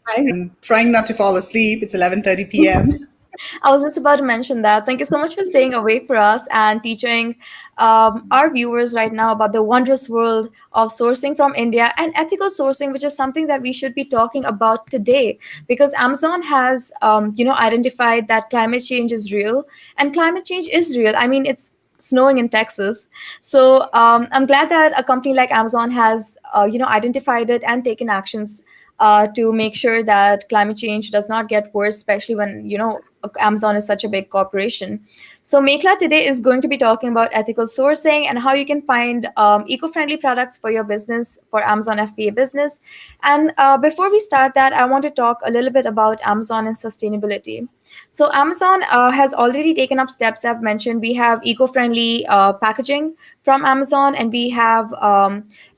I'm trying not to fall asleep. It's 11:30 p.m. I was just about to mention that. Thank you so much for staying awake for us and teaching our viewers right now about the wondrous world of sourcing from India and ethical sourcing, which is something that we should be talking about today, because Amazon has, identified that climate change is real, and climate change is real. I mean, it's snowing in Texas. So I'm glad that a company like Amazon has, identified it and taken actions to make sure that climate change does not get worse, especially when, Amazon is such a big corporation. So Meghla today is going to be talking about ethical sourcing and how you can find eco-friendly products for your business, for Amazon FBA business. And before we start that, I want to talk a little bit about Amazon and sustainability. So Amazon has already taken up steps. I've mentioned we have eco-friendly packaging from Amazon, and we have,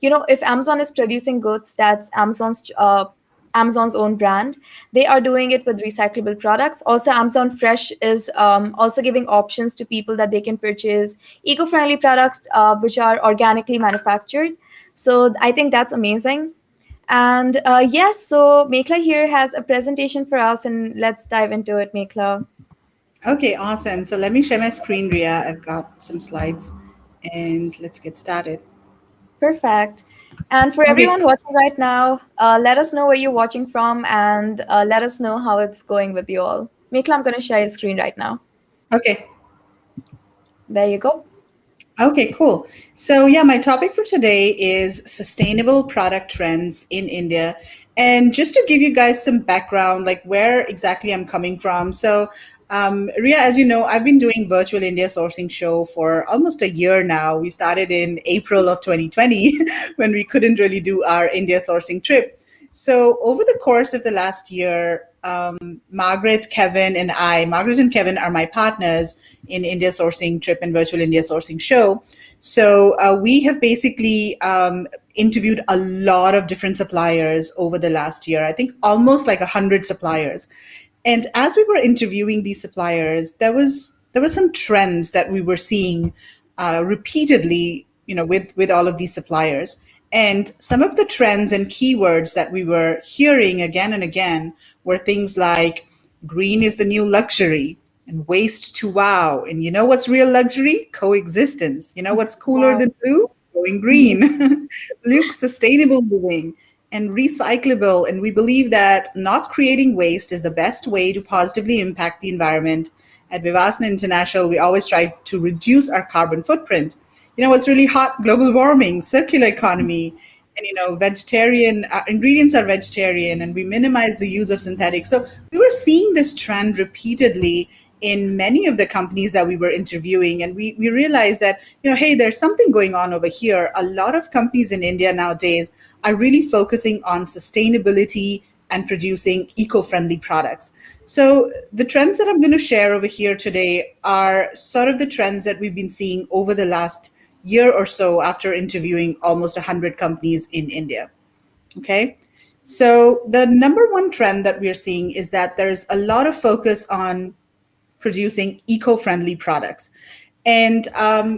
if Amazon is producing goods that's Amazon's own brand, they are doing it with recyclable products. Also, Amazon Fresh is also giving options to people that they can purchase eco-friendly products which are organically manufactured. So I think that's amazing. And yes, so Meghla here has a presentation for us, and let's dive into it, Meghla. Okay, awesome. So let me share my screen, Ria. I've got some slides and let's get started. Perfect. And for Okay, everyone watching right now, let us know where you're watching from, and let us know how it's going with you all. Meghla, I'm going to share your screen right now. okay, There you go. okay, cool. So, yeah, my topic for today is sustainable product trends in India. And just to give you guys some background, like where exactly I'm coming from. So, Ria, as you know, I've been doing virtual India sourcing show for almost a year now. We started in April of 2020 when we couldn't really do our India sourcing trip. So, over the course of the last year, Margaret and Kevin are my partners in India sourcing trip and virtual India sourcing show. So we have basically interviewed a lot of different suppliers over the last year. I think almost like 100 suppliers. And as we were interviewing these suppliers, there was some trends that we were seeing repeatedly, with all of these suppliers. And some of the trends and keywords that we were hearing again and again were things like green is the new luxury and waste to wow. And you know what's real luxury? Coexistence. You know what's cooler Wow. than blue? Going green. Luke, sustainable living and recyclable. And we believe that not creating waste is the best way to positively impact the environment. At Vivasana International, we always try to reduce our carbon footprint. You know what's really hot? Global warming, circular economy, and vegetarian ingredients are vegetarian, and we minimize the use of synthetics. So we were seeing this trend repeatedly in many of the companies that we were interviewing, and we realized that hey, there's something going on over here. A lot of companies in India nowadays are really focusing on sustainability and producing eco-friendly products. So the trends that I'm going to share over here today are sort of the trends that we've been seeing over the last year or so after interviewing almost 100 companies in India. Okay. So the number one trend that we're seeing is that there's a lot of focus on producing eco-friendly products. And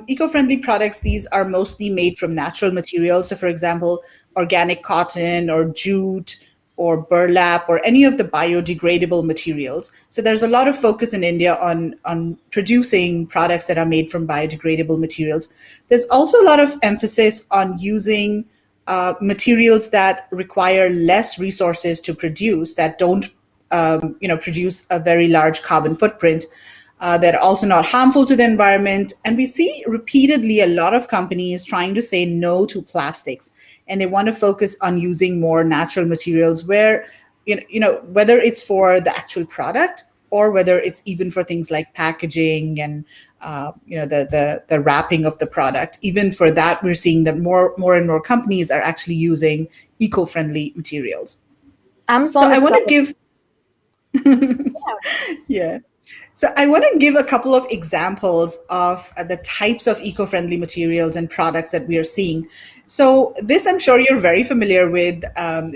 eco-friendly products, these are mostly made from natural materials. So for example, organic cotton or jute or burlap or any of the biodegradable materials. So there's a lot of focus in India on producing products that are made from biodegradable materials. There's also a lot of emphasis on using materials that require less resources to produce, that don't produce a very large carbon footprint, that are also not harmful to the environment. And we see repeatedly a lot of companies trying to say no to plastics, and they want to focus on using more natural materials, where whether it's for the actual product or whether it's even for things like packaging and the wrapping of the product. Even for that, we're seeing that more and more companies are actually using eco-friendly materials. So Amazon I want itself. to give yeah. So I want to give a couple of examples of the types of eco-friendly materials and products that we are seeing. So this, I'm sure you're very familiar with,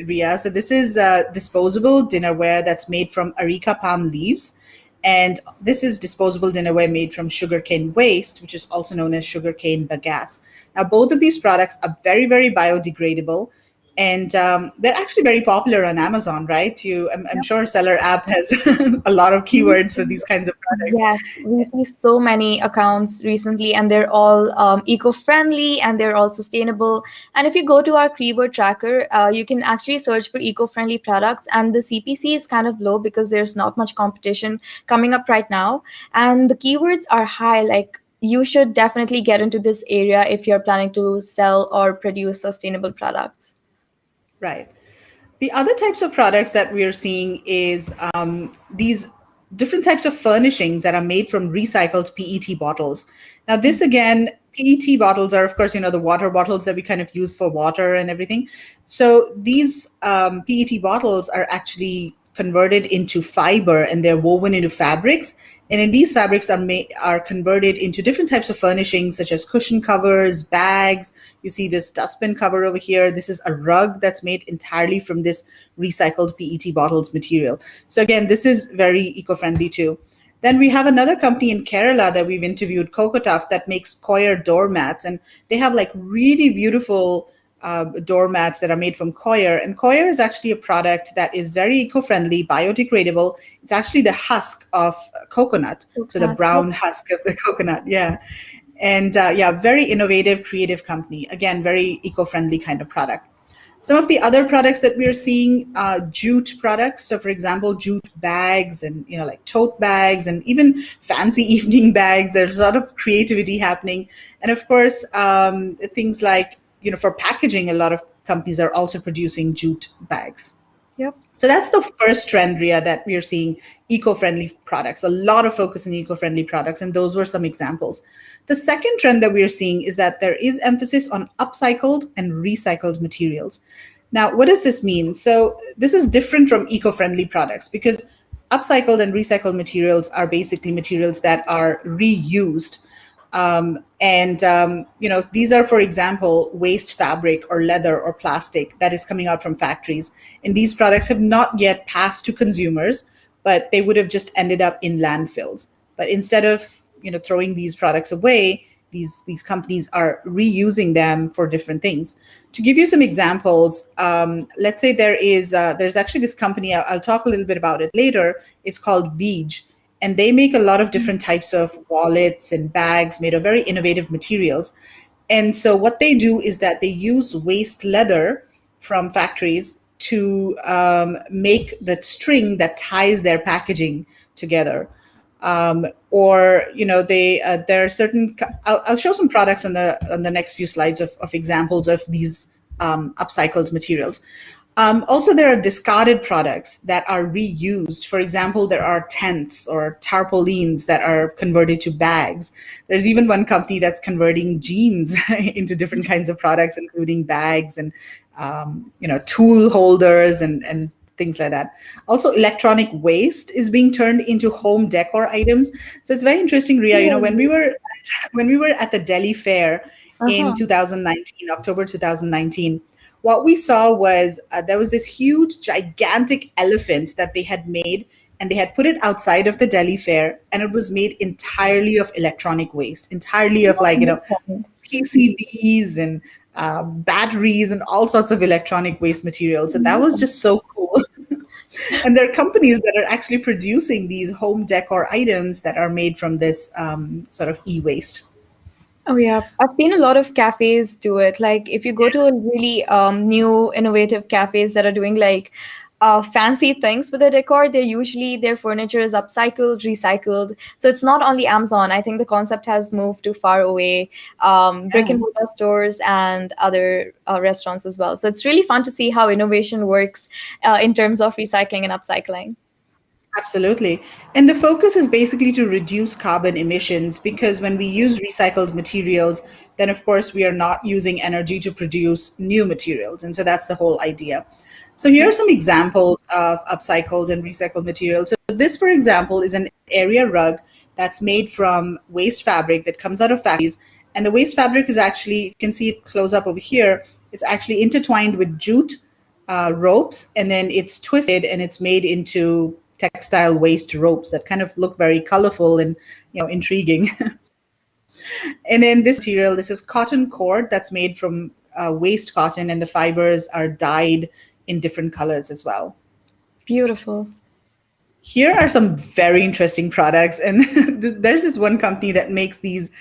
Ria. So this is disposable dinnerware that's made from areca palm leaves. And this is disposable dinnerware made from sugarcane waste, which is also known as sugarcane bagasse. Now, both of these products are very, very biodegradable. and they're actually very popular on Amazon, right? I'm sure Seller App has a lot of keywords for these kinds of products. Yes, we see so many accounts recently, and they're all eco-friendly and they're all sustainable. And if you go to our keyword tracker, you can actually search for eco-friendly products, and the CPC is kind of low because there's not much competition coming up right now, and the keywords are high. Like, you should definitely get into this area if you're planning to sell or produce sustainable products. Right. The other types of products that we are seeing is these different types of furnishings that are made from recycled PET bottles. Now, this again, PET bottles are, of course, the water bottles that we kind of use for water and everything. So these PET bottles are actually converted into fiber and they're woven into fabrics. And then these fabrics are converted into different types of furnishings, such as cushion covers, bags. You see this dustbin cover over here. This is a rug that's made entirely from this recycled PET bottles material. So again, this is very eco-friendly too. Then we have another company in Kerala that we've interviewed, Cocotuff, that makes coir doormats, and they have like really beautiful doormats that are made from coir. And coir is actually a product that is very eco-friendly, biodegradable. It's actually the husk of coconut, so the Coconut. brown husk of the coconut. Yeah, and yeah, very innovative, creative company. Again, very eco-friendly kind of product. Some of the other products that we're seeing, jute products. So, for example, jute bags and like tote bags and even fancy evening bags. There's a lot of creativity happening, and of course, things like for packaging, a lot of companies are also producing jute bags. Yep. So that's the first trend, Ria, that we are seeing eco-friendly products, a lot of focus on eco-friendly products, and those were some examples. The second trend that we are seeing is that there is emphasis on upcycled and recycled materials. Now, what does this mean? So this is different from eco-friendly products because upcycled and recycled materials are basically materials that are reused. These are, for example, waste fabric or leather or plastic that is coming out from factories. And these products have not yet passed to consumers, but they would have just ended up in landfills. But instead of throwing these products away, these companies are reusing them for different things. To give you some examples, let's say there's actually this company. I'll talk a little bit about it later. It's called Beej, and they make a lot of different types of wallets and bags made of very innovative materials. And so what they do is that they use waste leather from factories to make the string that ties their packaging together. Or they there are certain. I'll show some products on the next few slides of examples of these upcycled materials. Also, there are discarded products that are reused. For example, there are tents or tarpaulins that are converted to bags. There's even one company that's converting jeans into different kinds of products, including bags and tool holders and things like that. Also, electronic waste is being turned into home decor items. So it's very interesting, Ria. When we were at the Delhi Fair in Uh-huh. 2019, October 2019, what we saw was there was this huge, gigantic elephant that they had made, and they had put it outside of the Delhi Fair, and it was made entirely of electronic waste, entirely of PCBs and batteries and all sorts of electronic waste materials. So that was just so cool. And there are companies that are actually producing these home decor items that are made from this sort of e-waste. Oh yeah, I've seen a lot of cafes do it. Like, if you go to a really new, innovative cafes that are doing like fancy things with the decor, they usually their furniture is upcycled, recycled. So it's not only Amazon. I think the concept has moved to far away brick Yeah. and mortar stores and other restaurants as well. So it's really fun to see how innovation works in terms of recycling and upcycling. Absolutely. And the focus is basically to reduce carbon emissions because when we use recycled materials, then of course we are not using energy to produce new materials. And so that's the whole idea. So here are some examples of upcycled and recycled materials. So this, for example, is an area rug that's made from waste fabric that comes out of factories. And the waste fabric is actually, you can see it close up over here, it's actually intertwined with jute ropes, and then it's twisted and it's made into textile waste ropes that kind of look very colorful and intriguing. And then this material, this is cotton cord that's made from waste cotton, and the fibers are dyed in different colors as well. Beautiful. Here are some very interesting products, and there's this one company that makes these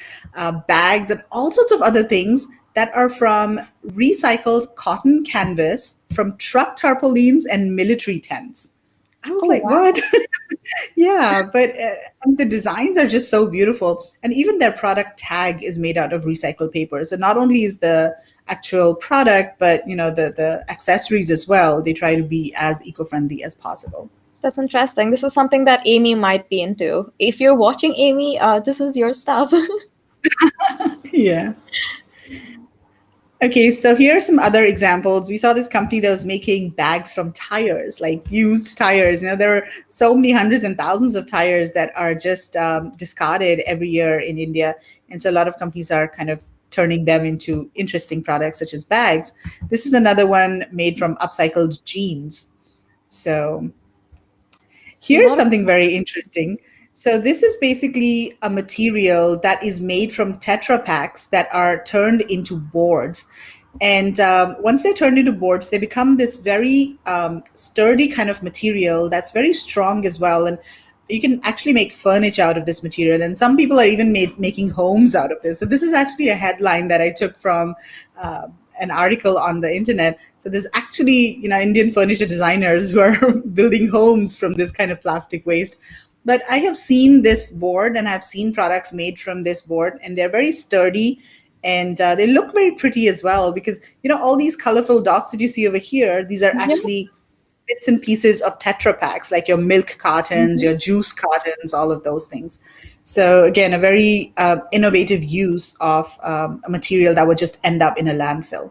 bags and all sorts of other things that are from recycled cotton canvas from truck tarpaulins and military tents. I was Oh, like, what? wow. Yeah, but and the designs are just so beautiful, and even their product tag is made out of recycled paper. So not only is the actual product, but the accessories as well. They try to be as eco-friendly as possible. That's interesting. This is something that Amy might be into. If you're watching Amy, this is your stuff. Yeah. Okay, so here are some other examples. We saw this company that was making bags from tires, like used tires. There are so many hundreds and thousands of tires that are just discarded every year in India. And so a lot of companies are kind of turning them into interesting products such as bags. This is another one made from upcycled jeans. So It's here's not. something very interesting. So this is basically a material that is made from Tetra packs that are turned into boards. And once they're turned into boards, they become this very sturdy kind of material that's very strong as well. And you can actually make furniture out of this material. And some people are even making homes out of this. So this is actually a headline that I took from an article on the internet. So there's actually, Indian furniture designers who are building homes from this kind of plastic waste. But I have seen this board and I've seen products made from this board, and they're very sturdy, and they look very pretty as well, because all these colorful dots that you see over here, these are Mhm. actually bits and pieces of Tetra packs, like your milk cartons, Mhm. your juice cartons, all of those things. So again, a very innovative use of a material that would just end up in a landfill.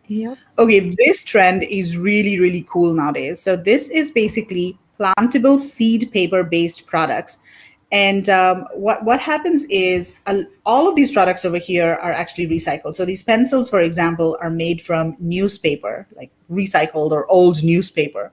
Yep. Okay, this trend is really, really cool nowadays. So this is basically plantable seed paper based products. And what happens is all of these products over here are actually recycled. So these pencils, for example, are made from newspaper, like recycled or old newspaper.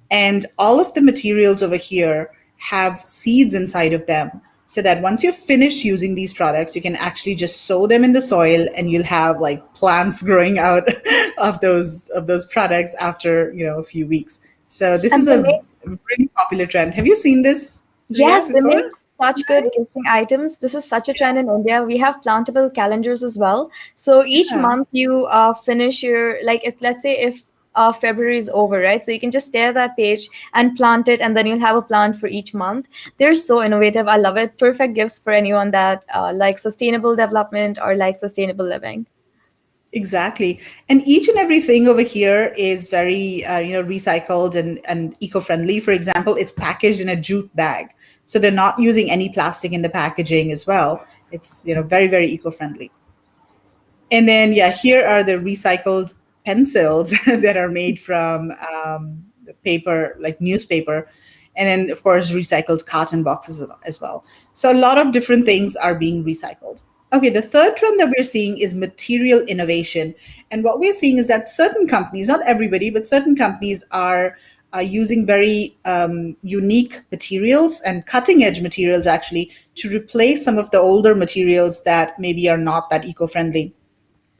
And all of the materials over here have seeds inside of them, so that once you finish using these products, you can actually just sow them in the soil, and you'll have like plants growing out of those products after a few weeks. So this is And they a make really popular trend. Have you seen this, Ria, Yes, they before? make such good gifting items. This is such a trend in India. We have plantable calendars as well. So each Yeah, month you finish your, like, if let's say if February is over, right? So you can just stare at that page and plant it, and then you'll have a plant for each month. They're so innovative. I love it. Perfect gifts for anyone that likes sustainable development or like sustainable living. exactly. And each and everything over here is very recycled and eco-friendly. For example, it's packaged in a jute bag, so they're not using any plastic in the packaging as well. It's very, very eco-friendly. And then, yeah, here are the recycled pencils that are made from paper, like newspaper. And then, of course, recycled cotton boxes as well. So, a lot of different things are being recycled. Okay, the third trend that we're seeing is material innovation. And what we're seeing is that certain companies, not everybody, but certain companies are using very unique materials and cutting edge materials actually to replace some of the older materials that maybe are not that eco friendly.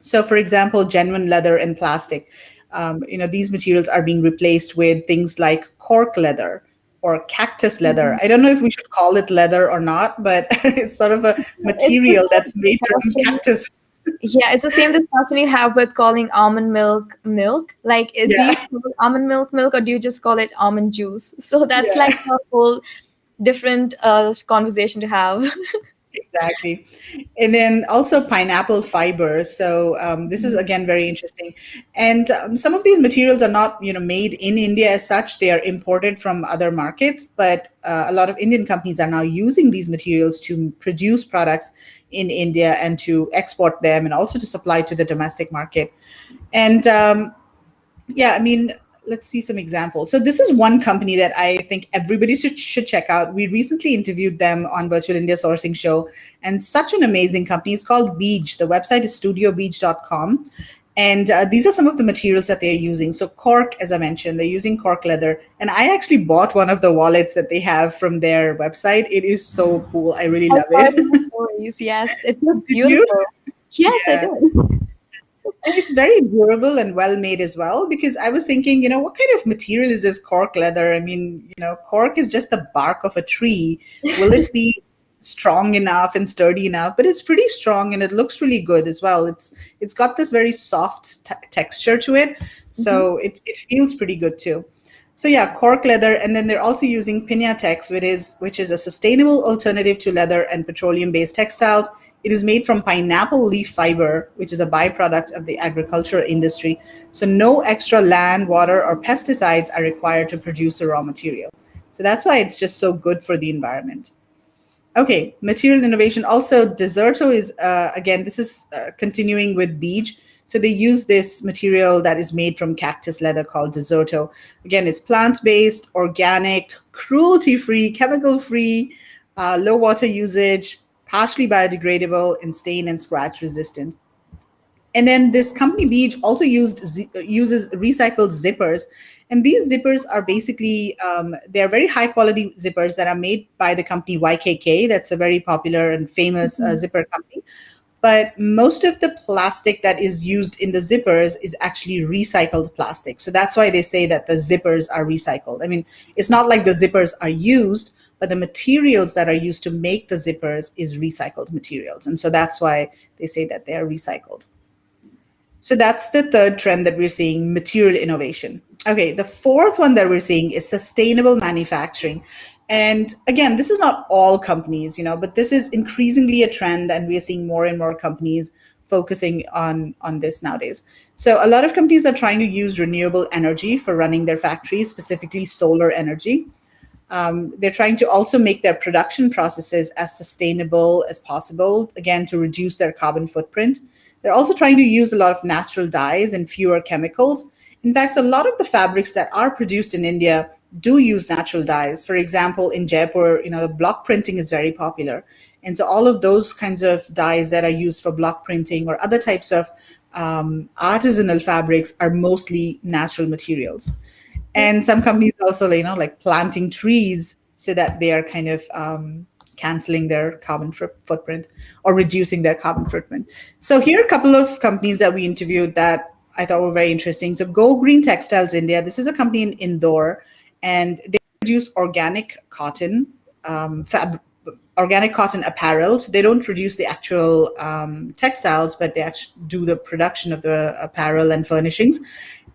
So, for example, genuine leather and plastic. These materials are being replaced with things like cork leather or cactus leather. Mhm. I don't know if we should call it leather or not, but it's sort of a It's the material that's same made from discussion. cactus. Yeah, it's the same discussion you have with calling almond milk milk. Like, do you Yeah, call it almond milk milk, or do you just call it almond juice? So that's yeah. like a whole different conversation to have. Exactly. And then also pineapple fiber. So this is Mhm. again very interesting. And some of these materials are not, made in India as such. They are imported from other markets. But a lot of Indian companies are now using these materials to produce products in India and to export them, and also to supply to the domestic market. And yeah, I mean, let's see some examples. So this is one company that I think everybody should check out. We recently interviewed them on Virtual India Sourcing Show, and such an amazing company. It's called Beej. The website is studiobeej.com. And these are some of the materials that they're using. So cork, as I mentioned, they're using cork leather. And I actually bought one of the wallets that they have from their website. It is so cool. I really I love saw it in the it. stories. Yes, it looks Did you? beautiful. Yes, I Yeah. did. And it's very durable and well made as well, because I was thinking, what kind of material is this cork leather? I mean, cork is just the bark of a tree. Will it be strong enough and sturdy enough? But it's pretty strong and it looks really good as well. It's got this very soft texture to it, Mhm. so it feels pretty good too. So yeah, cork leather, and then they're also using Pinatex, which is a sustainable alternative to leather and petroleum-based textiles. It is made from pineapple leaf fiber, which is a byproduct of the agricultural industry. So no extra land, water, or pesticides are required to produce the raw material. So that's why it's just so good for the environment. Okay, material innovation. Also, Deserto is, again, this is continuing with beige. So they use this material that is made from cactus leather called Deserto. Again, it's plant based, organic, cruelty free, chemical free, low water usage, partially biodegradable, and stain and scratch resistant. And then this company Beach also uses recycled zippers, and these zippers are basically they're very high quality zippers that are made by the company YKK. That's a very popular and famous zipper company. But most of the plastic that is used in the zippers is actually recycled plastic. So that's why they say that the zippers are recycled. I mean, it's not like the zippers are used, but the materials that are used to make the zippers is recycled materials. And so that's why they say that they are recycled. So that's the third trend that we're seeing, material innovation. Okay, the fourth one that we're seeing is sustainable manufacturing. And again, this is not all companies, but this is increasingly a trend, and we're seeing more and more companies focusing on this nowadays. So a lot of companies are trying to use renewable energy for running their factories, specifically solar energy. They're trying to also make their production processes as sustainable as possible, again, to reduce their carbon footprint. They're also trying to use a lot of natural dyes and fewer chemicals. In fact, a lot of the fabrics that are produced in India do use natural dyes. For example, in Jaipur, the block printing is very popular. And so all of those kinds of dyes that are used for block printing or other types of artisanal fabrics are mostly natural materials. And some companies also, like planting trees so that they are kind of canceling their carbon footprint or reducing their carbon footprint. So here are a couple of companies that we interviewed that I thought were very interesting. So Go Green Textiles India, this is a company in Indore, and they produce organic cotton apparel. So they don't produce the actual textiles, but they actually do the production of the apparel and furnishings.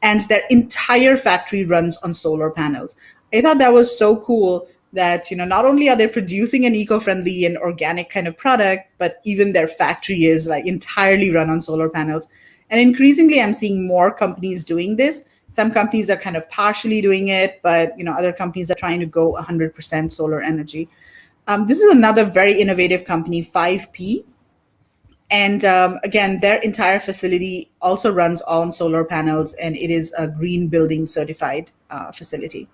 And their entire factory runs on solar panels. I thought that was so cool that not only are they producing an eco-friendly and organic kind of product, but even their factory is like entirely run on solar panels. And increasingly, I'm seeing more companies doing this. Some companies are kind of partially doing it, but other companies are trying to go 100% solar energy. This is another very innovative company, 5P. And again, their entire facility also runs on solar panels, and it is a green building certified facility.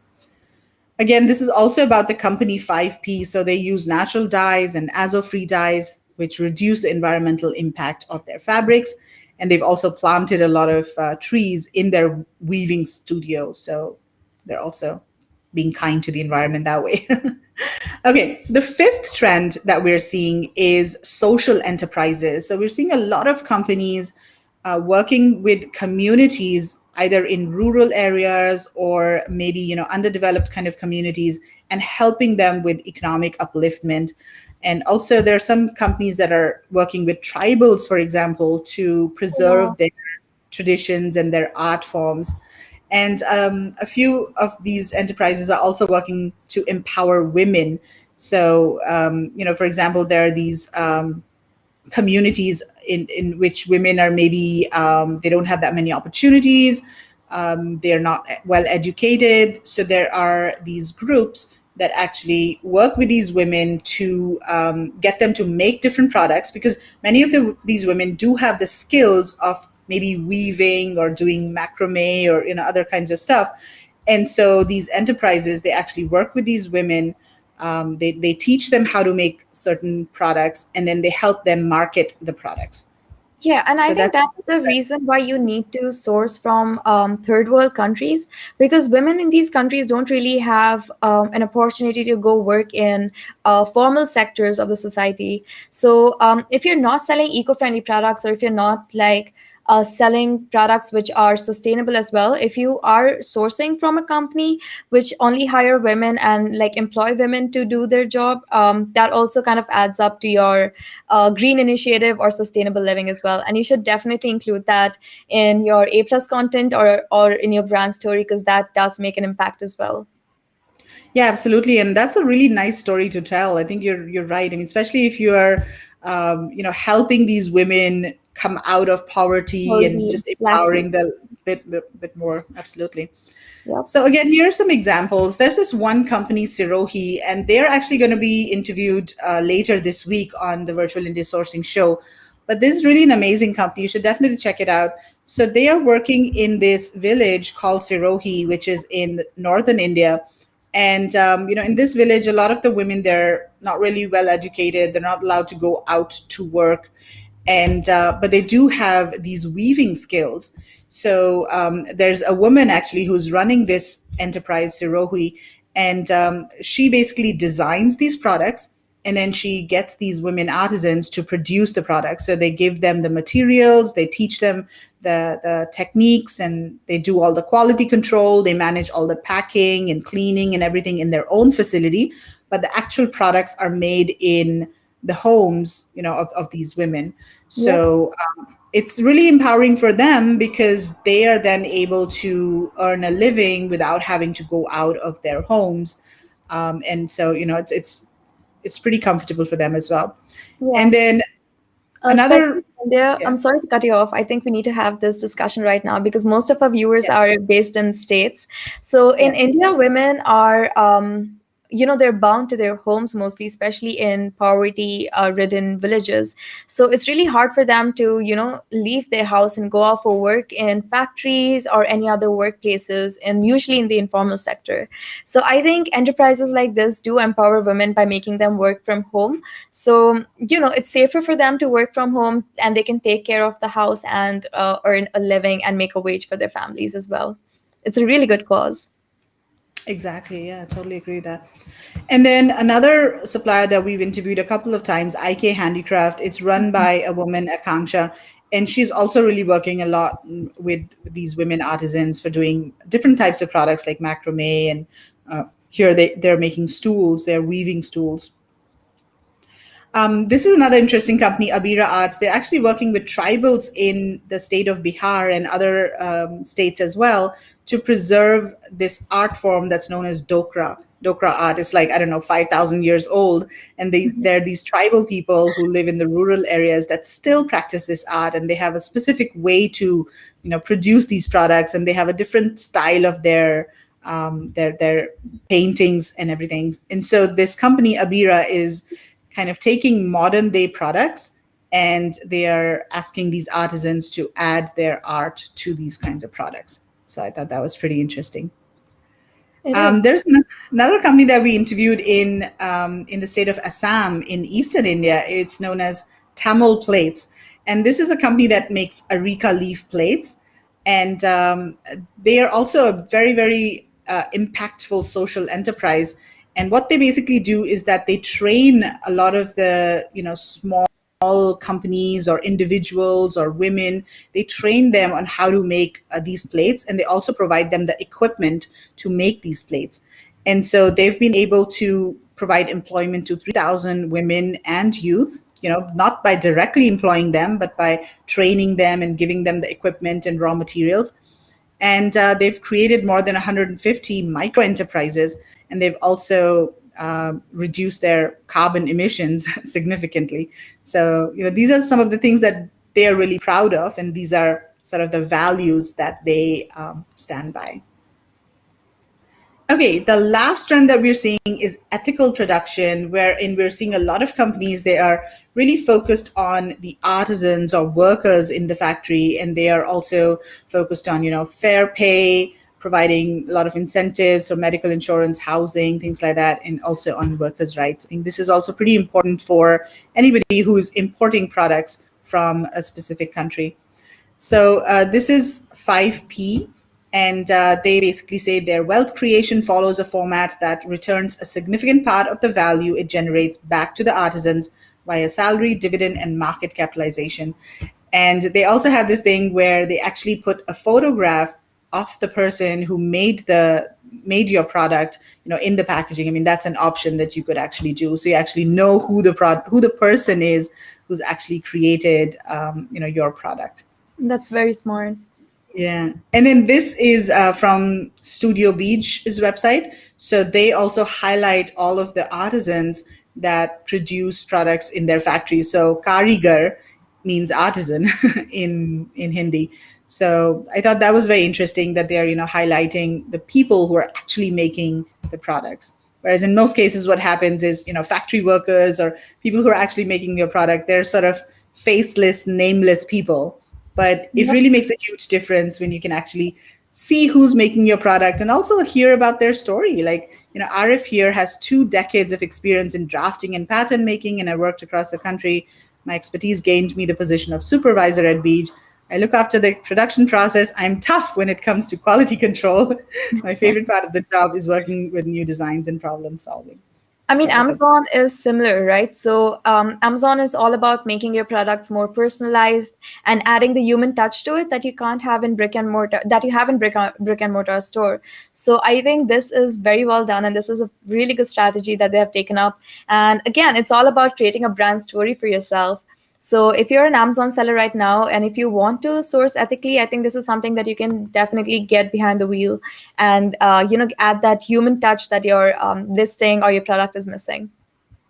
Again, this is also about the company 5P. So they use natural dyes and azo-free dyes, which reduce the environmental impact of their fabrics. And they've also planted a lot of trees in their weaving studio. So they're also being kind to the environment that way. Okay, the fifth trend that we're seeing is social enterprises. So we're seeing a lot of companies working with communities, either in rural areas or maybe underdeveloped kind of communities, and helping them with economic upliftment. And also, there are some companies that are working with tribals, for example, to Wow. preserve their traditions and their art forms. And a few of these enterprises are also working to empower women. So, for example, there are these communities in which women are maybe they don't have that many opportunities. They're not well educated. So there are these groups that actually work with these women to get them to make different products, because many of these women do have the skills of maybe weaving or doing macrame or other kinds of stuff. And so these enterprises, they actually work with these women. They teach them how to make certain products, and then they help them market the products. Yeah, and I So think that's that's the reaon why you need to source from third world countries, because women in these countries don't really have an opportunity to go work in formal sectors of the society. So if you're not selling eco-friendly products, or if you're not like selling products which are sustainable as well. If you are sourcing from a company which only hire women and like employ women to do their job, that also kind of adds up to your green initiative or sustainable living as well. And you should definitely include that in your A plus content or in your brand story, because that does make an impact as well. Yeah, absolutely, and that's a really nice story to tell. I think you're right. I mean, especially if you're, helping these women come out of poverty and Totally, just exactly. empowering them bit more. Absolutely. Yep. So again, here are some examples. There's this one company, Sirohi, and they're actually going to be interviewed later this week on the Virtual India Sourcing Show. But this is really an amazing company. You should definitely check it out. So they are working in this village called Sirohi, which is in northern India. And in this village, a lot of the women, they're not really well educated. They're not allowed to go out to work, and but they do have these weaving skills. So there's a woman actually who's running this enterprise, Sirohi, and she basically designs these products, and then she gets these women artisans to produce the products. So they give them the materials, they teach them the techniques, and they do all the quality control. They manage all the packing and cleaning and everything in their own facility. But the actual products are made in the homes, of these women. Yep. So it's really empowering for them because they are then able to earn a living without having to go out of their homes. And so, it's pretty comfortable for them as well. Yeah. And then Especially another, India, yeah, I'm sorry to cut you off. I think we need to have this discussion right now because most of our viewers yeah, are based in states. So in yeah. India, women are, they're bound to their homes mostly, especially in poverty-ridden villages. So it's really hard for them to, leave their house and go off for work in factories or any other workplaces, and usually in the informal sector. So I think enterprises like this do empower women by making them work from home. So it's safer for them to work from home, and they can take care of the house and earn a living and make a wage for their families as well. It's a really good cause. Exactly. Yeah, I totally agree with that. And then another supplier that we've interviewed a couple of times, IK Handicraft, it's run by a woman, Akanksha, and she's also really working a lot with these women artisans for doing different types of products like macrame, and here they're making stools, they're weaving stools. This is another interesting company, Abira Arts. They're actually working with tribals in the state of Bihar and other states as well to preserve this art form that's known as Dokra. Dokra art is like, I don't know, 5,000 years old. And they're these tribal people who live in the rural areas that still practice this art. And they have a specific way to, produce these products. And they have a different style of their paintings and everything. And so this company, Abira, is kind of taking modern day products, and they are asking these artisans to add their art to these kinds of products. So I thought that was pretty interesting. It is. There's another company that we interviewed in the state of Assam in eastern India. It's known as Tamil Plates, and this is a company that makes areca leaf plates, and they are also a very very impactful social enterprise. And what they basically do is that they train a lot of the small companies or individuals or women. They train them on how to make these plates, and they also provide them the equipment to make these plates. And so they've been able to provide employment to 3,000 women and youth, not by directly employing them, but by training them and giving them the equipment and raw materials. And they've created more than 150 micro enterprises, and they've also reduced their carbon emissions significantly. So, these are some of the things that they are really proud of, and these are sort of the values that they stand by. Okay, the last trend that we're seeing is ethical production, wherein we're seeing a lot of companies, they are really focused on the artisans or workers in the factory, and they are also focused on, fair pay, providing a lot of incentives for medical insurance, housing, things like that, and also on workers' rights. I think this is also pretty important for anybody who's importing products from a specific country. So this is 5P, and they basically say their wealth creation follows a format that returns a significant part of the value it generates back to the artisans via salary, dividend, and market capitalization. And they also have this thing where they actually put a photograph of the person who made your product, in the packaging. I mean, that's an option that you could actually do, so you actually know who the person is who's actually created, your product. That's very smart. Yeah. And then this is from Studio Beach's website. So they also highlight all of the artisans that produce products in their factories. So karigar means artisan in Hindi. So I thought that was very interesting that they're, highlighting the people who are actually making the products. Whereas in most cases, what happens is, factory workers or people who are actually making your product, they're sort of faceless, nameless people. But it Yep. really makes a huge difference when you can actually see who's making your product and also hear about their story. Like, Arif here has 2 decades of experience in drafting and pattern making, and I worked across the country. My expertise gained me the position of supervisor at Beach. I look after the production process. I'm tough when it comes to quality control. My favorite part of the job is working with new designs and problem solving. I mean, So I thought, Amazon is similar, right? So, Amazon is all about making your products more personalized and adding the human touch to it that you can't have in brick and mortar, that you have in brick and mortar store. So, I think this is very well done, and this is a really good strategy that they have taken up. And again, it's all about creating a brand story for yourself. So, if you're an Amazon seller right now, and if you want to source ethically, I think this is something that you can definitely get behind the wheel and add that human touch that your listing or your product is missing.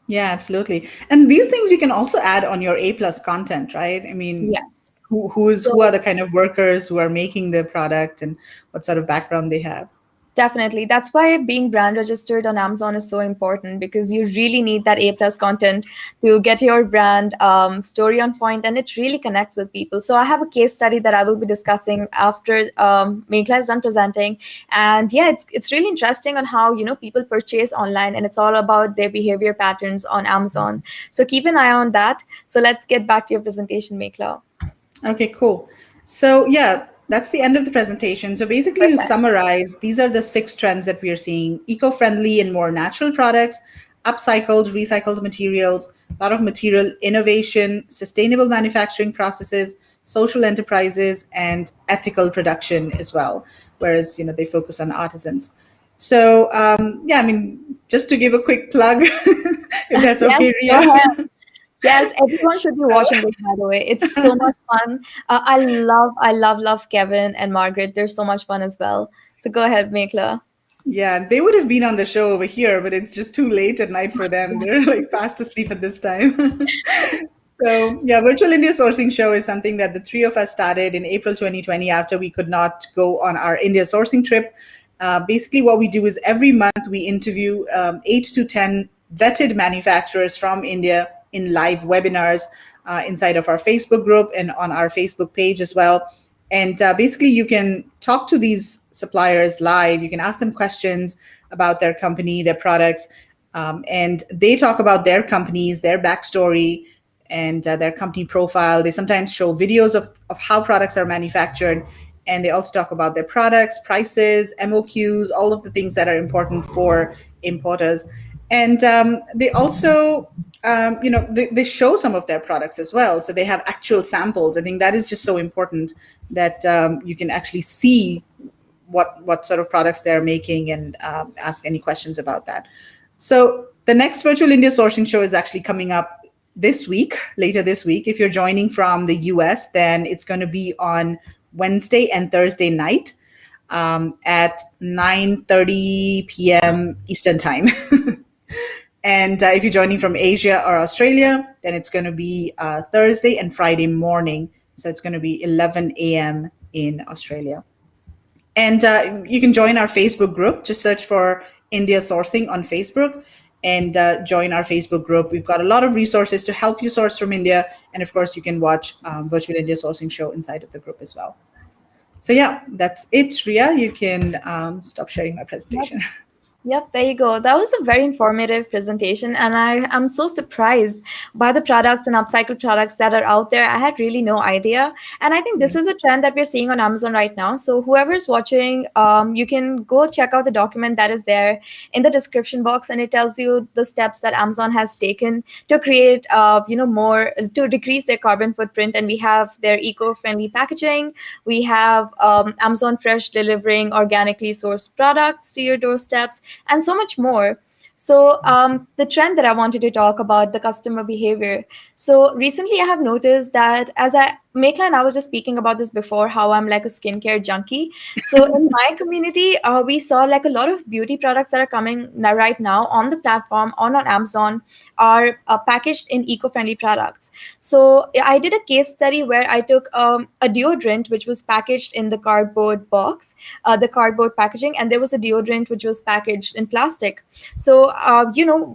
yeah, absolutely. And these things you can also add on your A plus content, right? I mean, Yes. who are So the kind of workers who are making the product and what sort of background they have. definitely. That's why being brand registered on Amazon is so important, because you really need that A plus content to get your brand story on point, and it really connects with people. So I have a case study that I will be discussing after Meghla is done presenting, and yeah, it's really interesting on how people purchase online, and it's all about their behavior patterns on Amazon. So keep an eye on that. So let's get back to your presentation, Meghla. Okay, cool. So, yeah, that's the end of the presentation. So, basically, you Perfect. summarize these are the 6 trends that we are seeing: eco friendly and more natural products, upcycled, recycled materials, a lot of material innovation, sustainable manufacturing processes, social enterprises, and ethical production as well. Whereas, they focus on artisans. So, yeah, I mean, just to give a quick plug, if that's Yes, okay, go Ria. ahead. Yes, everyone should be watching So, this, by the way. It's so much fun. I love Kevin and Margaret. They're so much fun as well. So go ahead, Meghla. yeah, they would have been on the show over here, but it's just too late at night for them. They're like fast asleep at this time. So, yeah, Virtual India Sourcing Show is something that the three of us started in April 2020 after we could not go on our India sourcing trip. Basically, what we do is every month we interview 8 to 10 vetted manufacturers from India in live webinars inside of our Facebook group and on our Facebook page as well. And basically, you can talk to these suppliers live. You can ask them questions about their company, their products, and they talk about their companies, their backstory, and their company profile. They sometimes show videos of how products are manufactured, and they also talk about their products, prices, MOQs, all of the things that are important for importers. And they also, they show some of their products as well. So they have actual samples. I think that is just so important that you can actually see what sort of products they're making and ask any questions about that. So the next Virtual India Sourcing Show is actually coming up this week, later this week. If you're joining from the US, then it's going to be on Wednesday and Thursday night at 9:30 p.m. Eastern Time. And if you're joining from Asia or Australia, then it's going to be Thursday and Friday morning. So it's going to be 11 a.m. in Australia. And you can join our Facebook group. Just search for India Sourcing on Facebook and join our Facebook group. We've got a lot of resources to help you source from India. And of course, you can watch Virtual India Sourcing Show inside of the group as well. So, yeah, that's it, Ria. You can stop sharing my Yep. presentation. Yep, there you go. That was a very informative presentation, and I am so surprised by the products and upcycled products that are out there. I had really no idea, and I think this Yeah, is a trend that we're seeing on Amazon right now. So whoever's watching, you can go check out the document that is there in the description box, and it tells you the steps that Amazon has taken to create, more to decrease their carbon footprint. And we have their eco-friendly packaging. We have Amazon Fresh delivering organically sourced products to your doorsteps and so much more. So, the trend that I wanted to talk about, the customer behavior. So, recently I have noticed that Meghla and I was just speaking about this before, how I'm like a skincare junkie. So, in my community, we saw like a lot of beauty products that are coming right now on the platform, on Amazon, are packaged in eco friendly products. So, I did a case study where I took a deodorant which was packaged in the cardboard box, the cardboard packaging, and there was a deodorant which was packaged in plastic. So,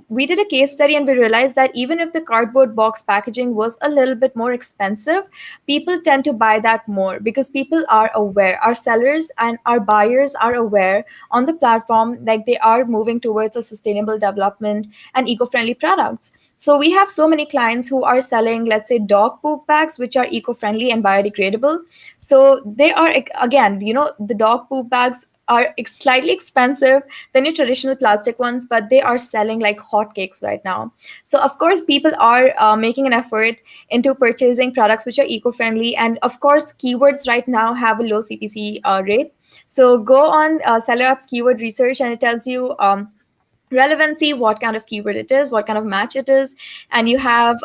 we did a case study and we realized that even if the cardboard box packaging was a little bit more expensive, people tend to buy that more because people are aware. Our sellers and our buyers are aware on the platform, like they are moving towards a sustainable development and eco friendly products. So we have so many clients who are selling, let's say, dog poop bags, which are eco-friendly and biodegradable. So they are, again, the dog poop bags are slightly expensive than your traditional plastic ones, but they are selling like hotcakes right now. So of course, people are making an effort into purchasing products which are eco-friendly, and of course, keywords right now have a low CPC rate. So go on SellerApp's keyword research, and it tells you. Relevancy, what kind of keyword it is, what kind of match it is, and you have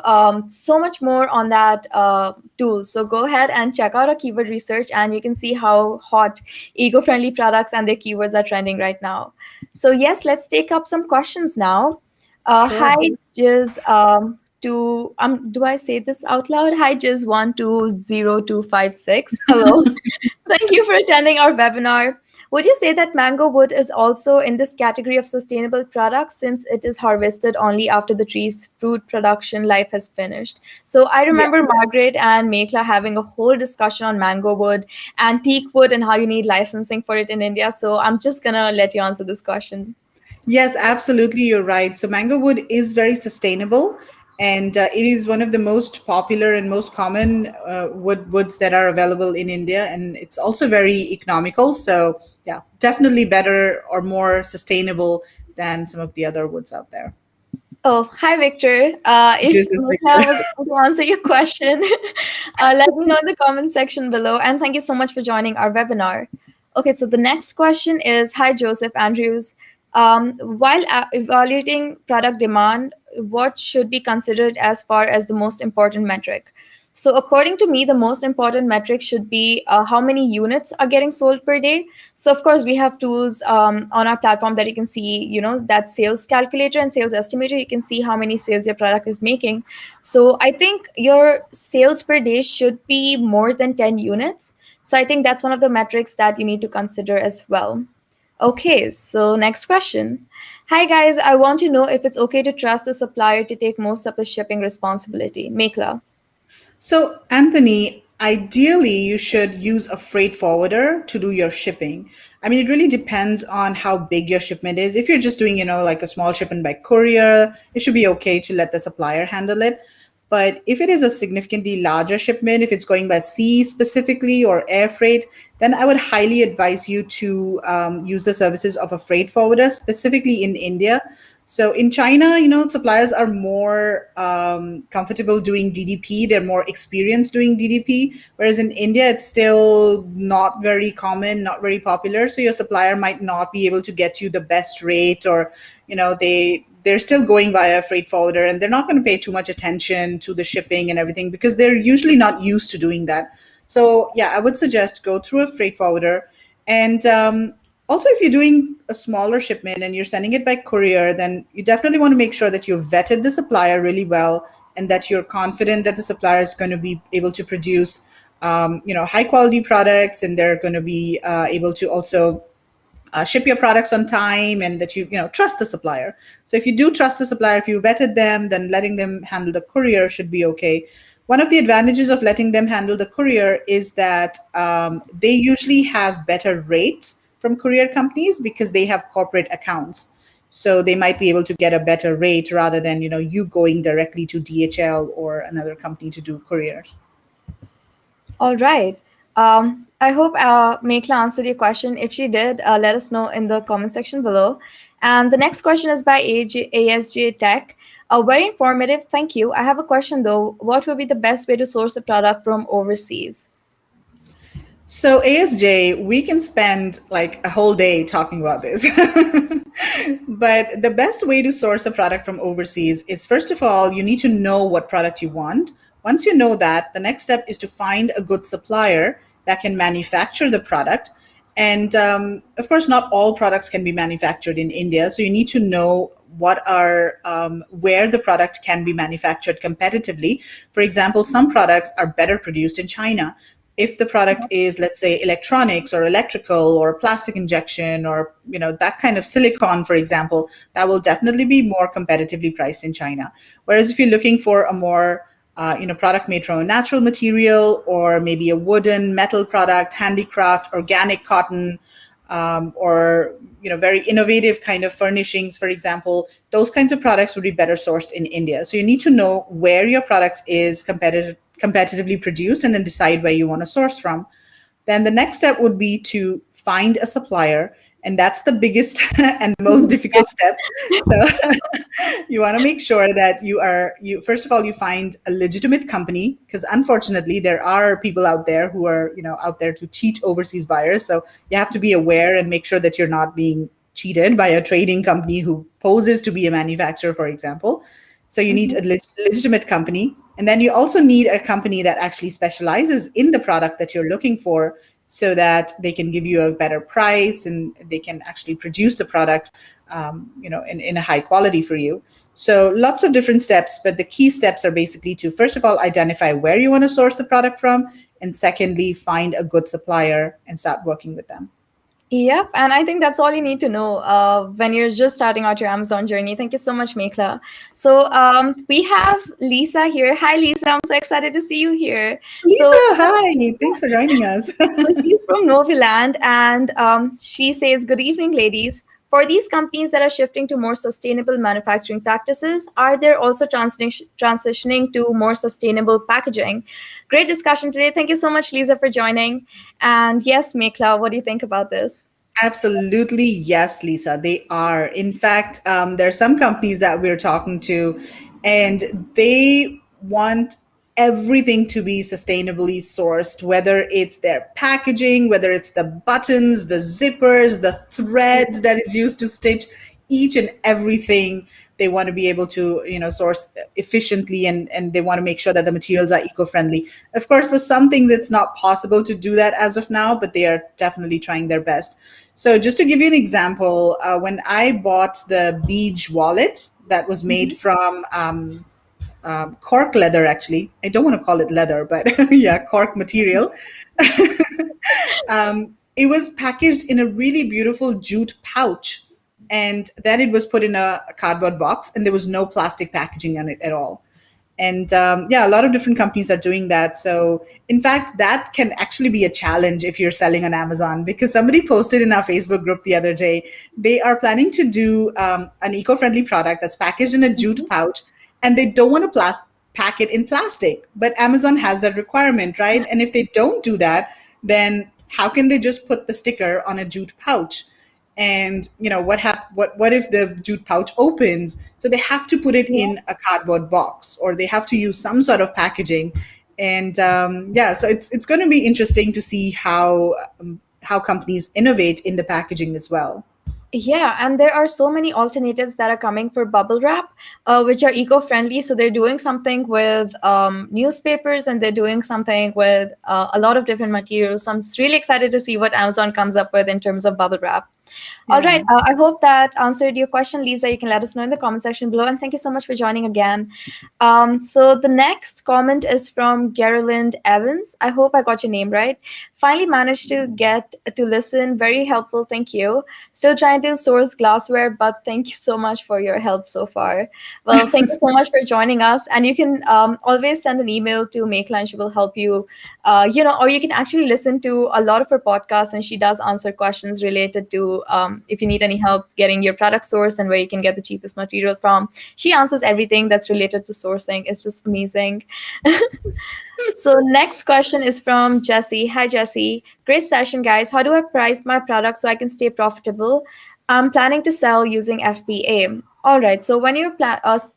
so much more on that tool. So go ahead and check out our keyword research, and you can see how hot eco-friendly products and their keywords are trending right now. So yes, let's take up some questions now. Hi, sure. Jiz. To do I say this out loud? Hi, Jiz 120256. Hello. Thank you for attending our webinar. Would you say that mango wood is also in this category of sustainable products since it is harvested only after the tree's fruit production life has finished? So I Yeah. remember Margaret and Meghla having a whole discussion on mango wood, antique wood, and how you need licensing for it in India. So I'm just gonna let you answer this question. Yes, absolutely. You're right. So mango wood is very sustainable, and it is one of the most popular and most common woods that are available in India, and it's also very economical. So yeah, definitely better or more sustainable than some of the other woods out there. Oh, hi, Victor. If Just as Meghla Victor. was able to answer your question, let me know in the comment section below. And thank you so much for joining our webinar. Okay, so the next question is, hi, Joseph Andrews. While evaluating product demand, what should be considered as far as the most important metric? So, according to me, the most important metric should be how many units are getting sold per day. So, of course, we have tools on our platform that you can see, that sales calculator and sales estimator. You can see how many sales your product is making. So, I think your sales per day should be more than 10 units. So, I think that's one of the metrics that you need to consider as well. Okay, so next question. Hi guys, I want to know if it's okay to trust the supplier to take most of the shipping responsibility. Mekla. So, Anthony, ideally, you should use a freight forwarder to do your shipping. I mean, it really depends on how big your shipment is. If you're just doing, like a small shipment by courier, it should be okay to let the supplier handle it. But if it is a significantly larger shipment, if it's going by sea specifically or air freight, then I would highly advise you to use the services of a freight forwarder, specifically in India. So in China, suppliers are more comfortable doing DDP. They're more experienced doing DDP. Whereas in India, it's still not very common, not very popular. So your supplier might not be able to get you the best rate, or they're still going via a freight forwarder, and they're not going to pay too much attention to the shipping and everything because they're usually not used to doing that. So yeah, I would suggest go through a freight forwarder. And also, if you're doing a smaller shipment and you're sending it by courier, then you definitely want to make sure that you've vetted the supplier really well and that you're confident that the supplier is going to be able to produce high quality products, and they're going to be able to also ship your products on time, and that you trust the supplier. So if you do trust the supplier, if you vetted them, then letting them handle the courier should be okay. One of the advantages of letting them handle the courier is that they usually have better rates from courier companies because they have corporate accounts. So they might be able to get a better rate rather than, you going directly to DHL or another company to do couriers. All right. I hope Meghla answered your question. If she did, let us know in the comment section below. And the next question is by ASJ Tech. Very informative. Thank you. I have a question though. What would be the best way to source a product from overseas? So, ASJ, we can spend like a whole day talking about this. But the best way to source a product from overseas is, first of all, you need to know what product you want. Once you know that, the next step is to find a good supplier that can manufacture the product. And of course, not all products can be manufactured in India. So you need to know what are where the product can be manufactured competitively. For example, some products are better produced in China. If the product is, let's say, electronics or electrical or plastic injection or that kind of silicon, for example, that will definitely be more competitively priced in China. Whereas if you're looking for a more product made from a natural material or maybe a wooden metal product, handicraft, organic cotton, or very innovative kind of furnishings, for example, those kinds of products would be better sourced in India. So you need to know where your product is competitively produced and then decide where you want to source from. Then the next step would be to find a supplier, and that's the biggest and the most difficult step. So you want to make sure that you first of all you find a legitimate company, because unfortunately there are people out there who are out there to cheat overseas buyers. So you have to be aware and make sure that you're not being cheated by a trading company who poses to be a manufacturer, for example. So you need a legitimate company. And then you also need a company that actually specializes in the product that you're looking for so that they can give you a better price and they can actually produce the product, in a high quality for you. So lots of different steps, but the key steps are basically to, first of all, identify where you want to source the product from. And secondly, find a good supplier and start working with them. Yep, and I think that's all you need to know when you're just starting out your Amazon journey. Thank you so much, Meghla. So we have Lisa here. Hi, Lisa. I'm so excited to see you here. So, Lisa, hi. Thanks for joining us. so she's from Noviland, and she says, "Good evening, ladies. For these companies that are shifting to more sustainable manufacturing practices, are there also transitioning to more sustainable packaging?" Great discussion today. Thank you so much, Lisa, for joining. And yes, Meghla, what do you think about this? Absolutely, yes, Lisa. They are. In fact, there are some companies that we're talking to, and they want everything to be sustainably sourced, whether it's their packaging, whether it's the buttons, the zippers, the thread that is used to stitch each and everything. They want to be able to source efficiently, and they want to make sure that the materials are eco-friendly. Of course, for some things it's not possible to do that as of now, but they are definitely trying their best. So just to give you an example, when I bought the Beige wallet that was made from cork leather, actually, I don't want to call it leather, but yeah, cork material. It was packaged in a really beautiful jute pouch, and then it was put in a cardboard box, and there was no plastic packaging on it at all. And yeah, a lot of different companies are doing that. So in fact, that can actually be a challenge if you're selling on Amazon, because somebody posted in our Facebook group the other day, they are planning to do an eco-friendly product that's packaged in a jute pouch, and they don't want to pack it in plastic, but Amazon has that requirement, right? And if they don't do that, then how can they just put the sticker on a jute pouch? And what if the jute pouch opens? So they have to put it in a cardboard box, or they have to use some sort of packaging. And yeah, so it's going to be interesting to see how companies innovate in the packaging as well. Yeah, and there are so many alternatives that are coming for bubble wrap, which are eco-friendly. So they're doing something with newspapers, and they're doing something with a lot of different materials. So I'm just really excited to see what Amazon comes up with in terms of bubble wrap. All Yeah. right. I hope that answered your question, Lisa. You can let us know in the comment section below. And thank you so much for joining again. So the next comment is from Geraldine Evans. I hope I got your name right. Finally managed to get to listen. Very helpful. Thank you. Still trying to source glassware, but thank you so much for your help so far. Well, thank you so much for joining us. And you can always send an email to Meghla and she will help you, or you can actually listen to a lot of her podcasts and she does answer questions related to if you need any help getting your product sourced and where you can get the cheapest material from. She answers everything that's related to sourcing. It's just amazing. So next question is from Jesse. Hi Jesse. Great session, guys. How do I price my product so I can stay profitable? I'm planning to sell using FBA. All right. So when you're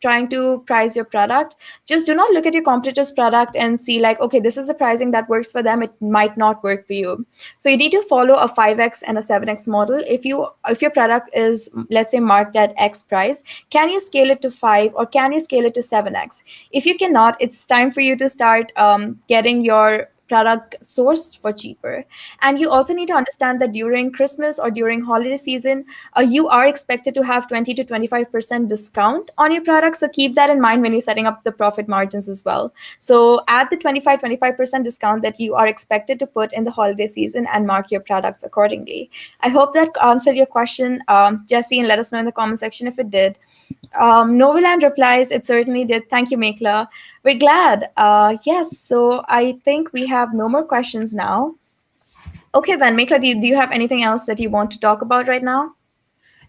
trying to price your product, just do not look at your competitor's product and see like, okay, this is the pricing that works for them. It might not work for you. So you need to follow a 5x and a 7x model. If your product is, let's say, marked at X price, can you scale it to 5 or can you scale it to 7x? If you cannot, it's time for you to start getting your product sourced for cheaper. And you also need to understand that during Christmas or during holiday season, you are expected to have 20 to 25% discount on your product. So keep that in mind when you're setting up the profit margins as well. So add the 25% discount that you are expected to put in the holiday season and mark your products accordingly. I hope that answered your question, Jesse, and let us know in the comment section if it did. Novaland replies, it certainly did. Thank you, Meghla. We're glad. Yes, so I think we have no more questions now. Okay, then, Meghla, do you have anything else that you want to talk about right now?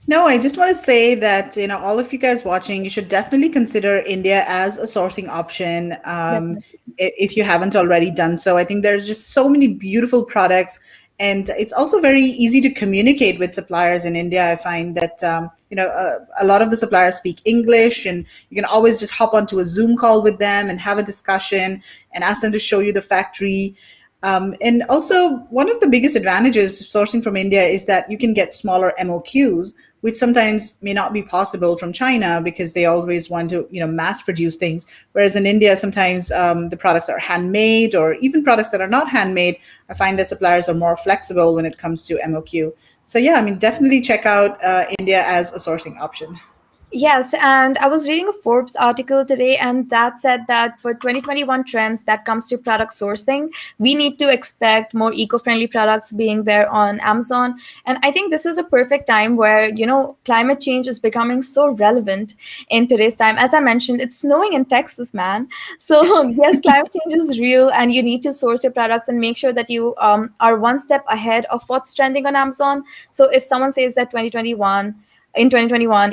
No, I just want to say that, all of you guys watching, you should definitely consider India as a sourcing option, Definitely. if you haven't already done so. I think there's just so many beautiful products, and it's also very easy to communicate with suppliers in India. I find that, a lot of the suppliers speak English, and you can always just hop onto a Zoom call with them and have a discussion and ask them to show you the factory. And also, one of the biggest advantages of sourcing from India is that you can get smaller MOQs, which sometimes may not be possible from China because they always want to, mass produce things. Whereas in India, sometimes the products are handmade, or even products that are not handmade. I find that suppliers are more flexible when it comes to MOQ. So yeah, I mean, definitely check out India as a sourcing option. Yes, and I was reading a Forbes article today, and that said that for 2021 trends that comes to product sourcing, we need to expect more eco-friendly products being there on Amazon. And I think this is a perfect time where, climate change is becoming so relevant in today's time. As I mentioned, it's snowing in Texas, man. So yes, climate change is real, and you need to source your products and make sure that you are one step ahead of what's trending on Amazon. So if someone says that 2021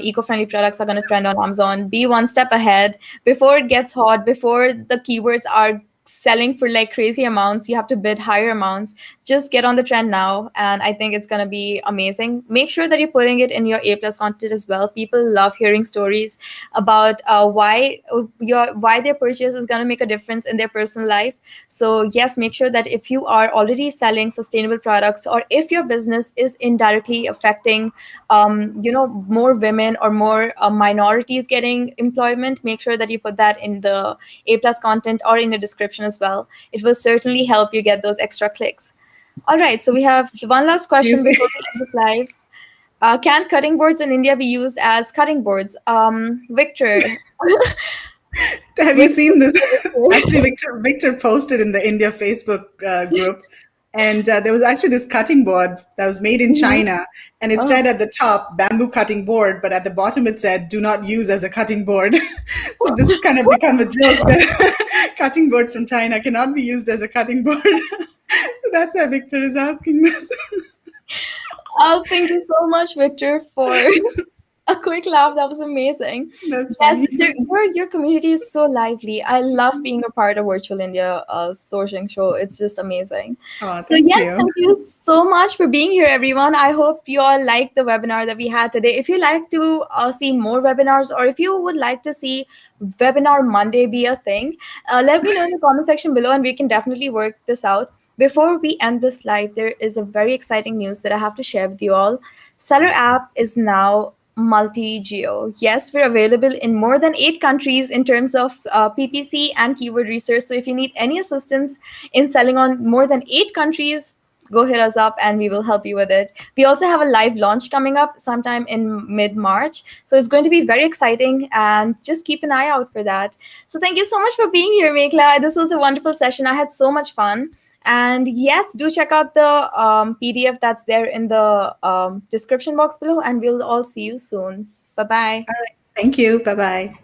eco-friendly products are going to trend on Amazon, be one step ahead before it gets hot, before the keywords are selling for like crazy amounts. You have to bid higher amounts. Just get on the trend now, and I think it's going to be amazing. Make sure that you're putting it in your A plus content as well. People love hearing stories about why their purchase is going to make a difference in their personal life. So yes, make sure that if you are already selling sustainable products, or if your business is indirectly affecting more women or more minorities getting employment, make sure that you put that in the A plus content or in the description as well. It will certainly help you get those extra clicks. All right, so we have one last question Tuesday. before we end this live. Can cutting boards in India be used as cutting boards? Victor. Have you Victor. seen this? Actually, Victor. Victor posted in the India Facebook group, and there was actually this cutting board that was made in Mhm. China, and it Oh. said at the top bamboo cutting board, but at the bottom it said do not use as a cutting board. So this has kind of become a joke that cutting boards from China cannot be used as a cutting board. So that's why Victor is asking this. Oh, thank you so much, Victor, for a quick laugh. That was amazing. That's Yes, funny. your community is so lively. I love being a part of Virtual India sourcing show. It's just amazing. Oh, So thank yes, you. thank you so much for being here, everyone. I hope you all liked the webinar that we had today. If you like to see more webinars, or if you would like to see Webinar Monday be a thing, let me know in the comment section below, and we can definitely work this out. Before we end this live, there is a very exciting news that I have to share with you all. SellerApp is now multi-geo. Yes, we're available in more than 8 countries in terms of PPC and keyword research. So if you need any assistance in selling on more than 8 countries, go hit us up and we will help you with it. We also have a live launch coming up sometime in mid-March. So it's going to be very exciting, and just keep an eye out for that. So thank you so much for being here, Meghla. This was a wonderful session. I had so much fun. And yes, do check out the PDF that's there in the description box below, and we'll all see you soon. Bye bye. All right. Thank you. Bye bye.